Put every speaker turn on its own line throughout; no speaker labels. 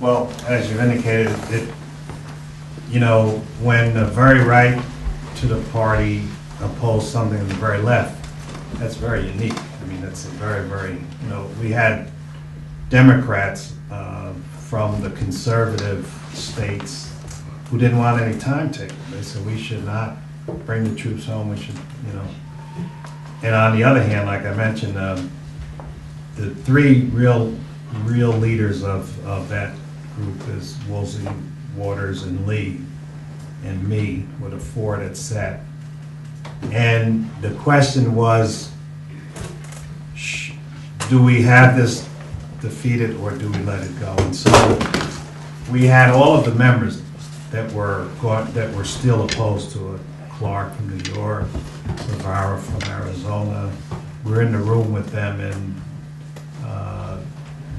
Well, as you indicated, when the very right to the party oppose something in the very left, that's very unique. I mean, that's a very, very, we had Democrats from the conservative states who didn't want any timetable. They said we should not bring the troops home, we should, And on the other hand, like I mentioned, the three real leaders of that group is Woolsey, Waters, and Lee, and me, with a four that sat. And the question was, do we have this defeated or do we let it go? And so we had all of the members that were still opposed to it. Clark from New York, Rivera from Arizona. We're in the room with them, and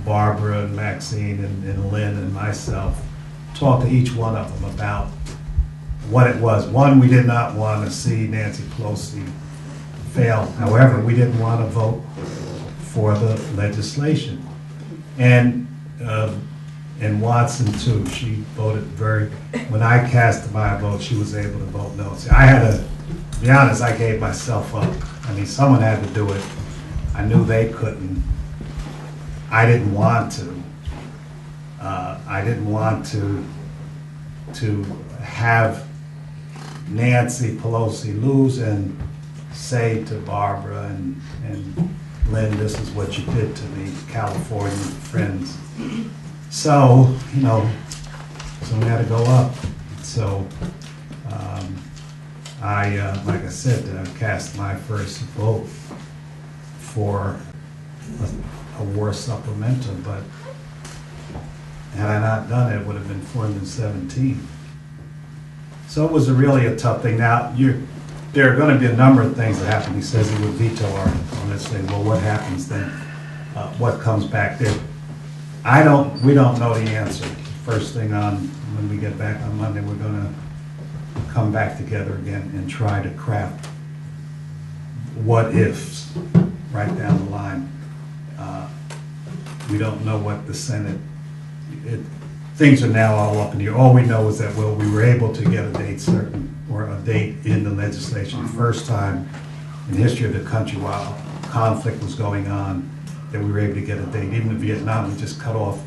Barbara and Maxine and Lynn and myself talked to each one of them about what it was. One, we did not want to see Nancy Pelosi fail. However, we didn't want to vote for the legislation. And Watson too, she voted when I cast my vote, she was able to vote no. See, I had to be honest, I gave myself up. I mean, someone had to do it. I knew they couldn't. I didn't want to. I didn't want to have Nancy Pelosi lose and say to Barbara and Lynn, this is what you did to me, California friends. So, someone had to go up. So, like I said, cast my first vote for a war supplemental, but had I not done it, it would have been 417. So it was really a tough thing. Now, there are going to be a number of things that happen. He says he would veto on this thing. Well, what happens then? What comes back there? We don't know the answer. First thing when we get back on Monday, we're going to come back together again and try to craft what ifs right down the line. We don't know what the Senate, things are now all up in the air. All we know is that, well, we were able to get a date certain, or a date in the legislation, the first time in the history of the country while conflict was going on, that we were able to get a date. Even in Vietnam, we just cut off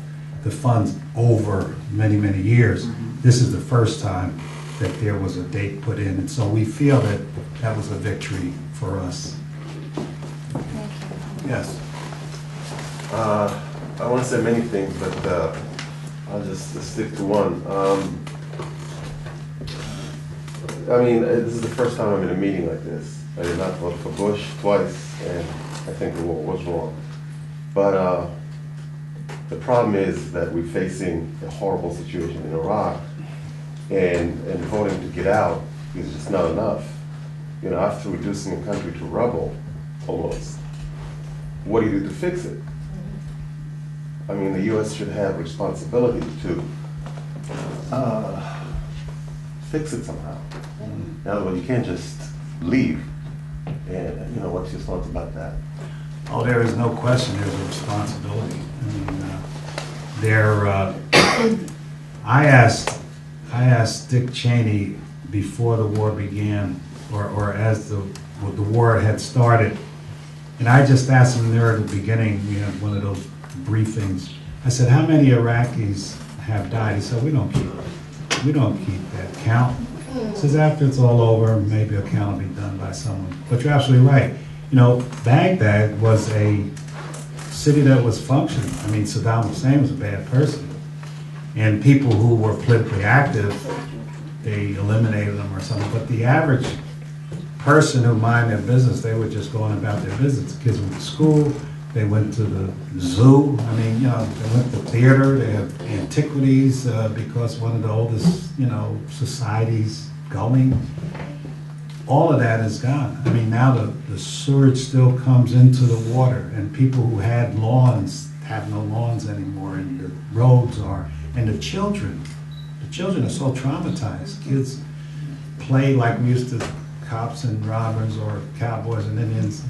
the funds over many, many years. This is the first time that there was a date put in, and so we feel that that was a victory for us. Yes.
I want to say many things, but I'll just stick to one. I mean, this is the first time I'm in a meeting like this. I did not vote for Bush twice, and I think the war was wrong. But the problem is that we're facing a horrible situation in Iraq, and voting to get out is just not enough. After reducing a country to rubble, almost, what do you do to fix it? I mean, the U.S. should have responsibility to fix it somehow. In other words, you can't just leave. And what's your thoughts about that?
Oh, there is no question there's a responsibility. I mean, I asked Dick Cheney before the war began, or as the war had started, and I just asked him there at the beginning, we had one of those briefings. I said, how many Iraqis have died? He said, we don't keep that count. He says, after it's all over, maybe a count will be done by someone. But you're absolutely right. Baghdad was a city that was functioning. I mean, Saddam Hussein was a bad person. And people who were politically active, they eliminated them or something. But the average person who minded their business, they were just going about their business. The kids went to school, they went to the zoo. I mean, they went to theater, they have antiquities because one of the oldest, societies going. All of that is gone. I mean, now the sewage still comes into the water, and people who had lawns have no lawns anymore, and the roads are, and the children are so traumatized. Kids play like we used to, cops and robbers or cowboys and Indians.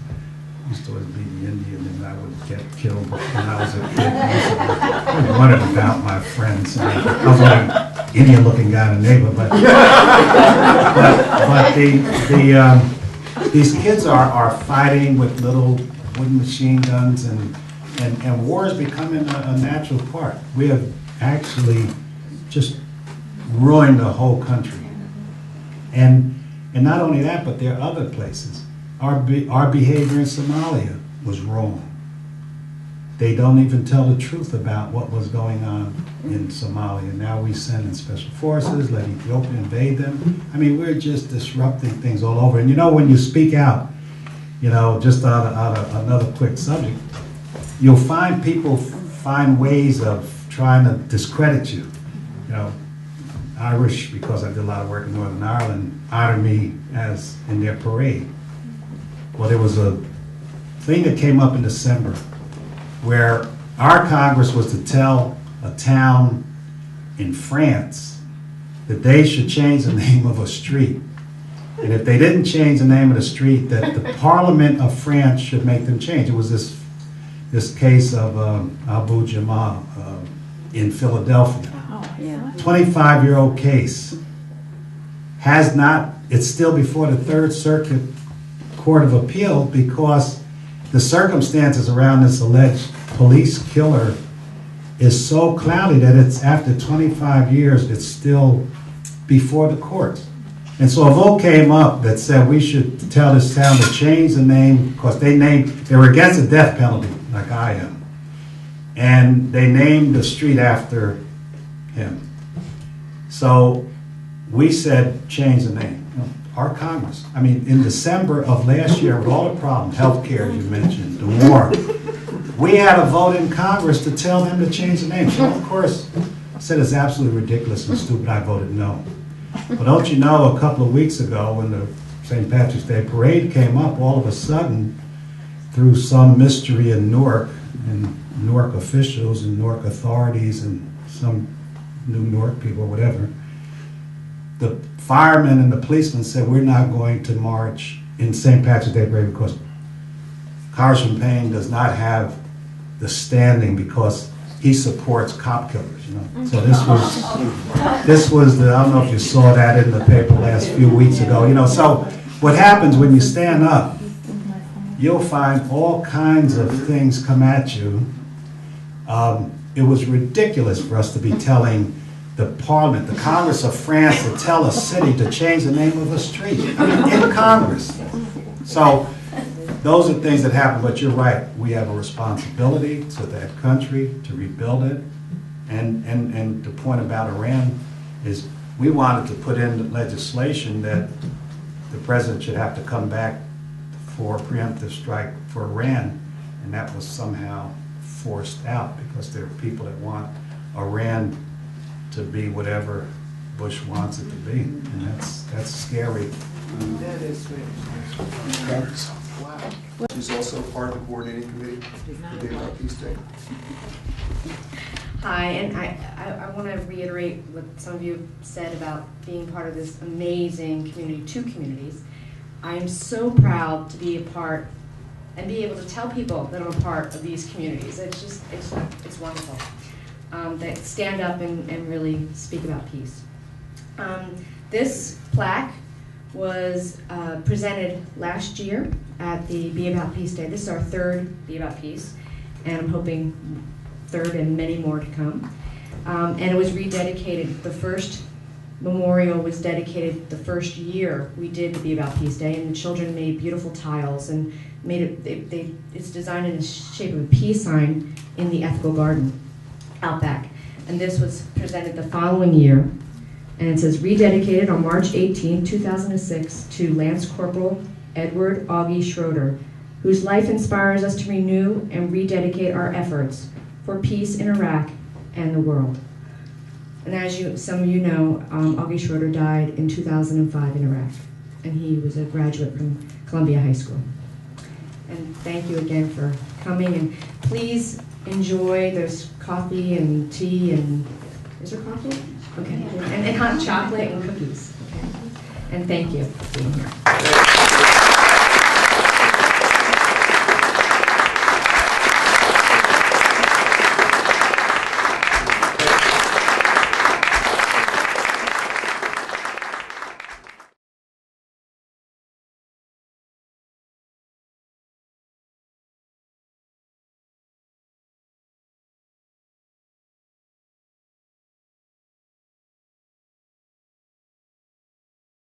used to always be the Indian, and I would get killed when I was a kid. I wondered about my friends. I was only Indian-looking guy in the neighborhood, but these kids are fighting with little wooden machine guns, and war is becoming a natural part. We have actually just ruined the whole country. And not only that, but there are other places. Our behavior in Somalia was wrong. They don't even tell the truth about what was going on in Somalia. Now we send in special forces, let Ethiopia invade them. I mean, we're just disrupting things all over. And you know, when you speak out, you know, just out of another quick subject, you'll find people find ways of trying to discredit you. You know, Irish, because I did a lot of work in Northern Ireland, honored me as in their parade. Well, there was a thing that came up in December where our Congress was to tell a town in France that they should change the name of a street. And if they didn't change the name of the street, that the Parliament of France should make them change. It was this case of Abu Jamal in Philadelphia. 25-year-old case. Has not, it's still before the Third Circuit Court of Appeal because the circumstances around this alleged police killer is so cloudy that it's after 25 years, it's still before the courts. And so a vote came up that said we should tell this town to change the name because they were against the death penalty, like I am. And they named the street after him. So we said change the name. You know, our Congress. I mean, in December of last year, with all the problems, healthcare, you mentioned, the war, we had a vote in Congress to tell them to change the name. So, of course, I said it's absolutely ridiculous and stupid. I voted no. But don't you know, a couple of weeks ago, when the St. Patrick's Day parade came up, all of a sudden, through some mystery in Newark, and Newark officials and Newark authorities and some New Newark people, whatever, the firemen and the policemen said we're not going to march in St. Patrick's Day parade because Congressman Payne does not have the standing because he supports cop killers, you know. So this was the, I don't know if you saw that in the paper last few weeks ago, you know. So what happens when you stand up, you'll find all kinds of things come at you. It was ridiculous for us to be telling the Parliament, the Congress of France, to tell a city to change the name of a street. I mean, in Congress. So those are things that happen, but you're right. We have a responsibility to that country to rebuild it. And the point about Iran is we wanted to put in legislation that the president should have to come back for a preemptive strike for Iran, and that was somehow forced out because there are people that want Iran to be whatever Bush wants it to be, and that's scary.
That is really wow.
She's also part of the coordinating committee for Day About Peace Day.
Hi, and I want to reiterate what some of you said about being part of this amazing community, two communities. I am so proud to be a part and be able to tell people that I'm a part of these communities. It's just, it's wonderful. That stand up and really speak about peace. This plaque was presented last year at the Be About Peace Day. This is our third Be About Peace, and I'm hoping third and many more to come. And it was rededicated. The first memorial was dedicated the first year we did the Be About Peace Day, and the children made beautiful tiles and made it. It's designed in the shape of a peace sign in the ethical garden out back. And this was presented the following year, and it says rededicated on March 18, 2006 to Lance Corporal Edward Augie Schroeder, whose life inspires us to renew and rededicate our efforts for peace in Iraq and the world. And as some of you know, Augie Schroeder died in 2005 in Iraq, and he was a graduate from Columbia High School. And thank you again for coming, and please enjoy. There's coffee and tea, and is there coffee? Okay, and hot chocolate and cookies. Okay, and thank you for being here.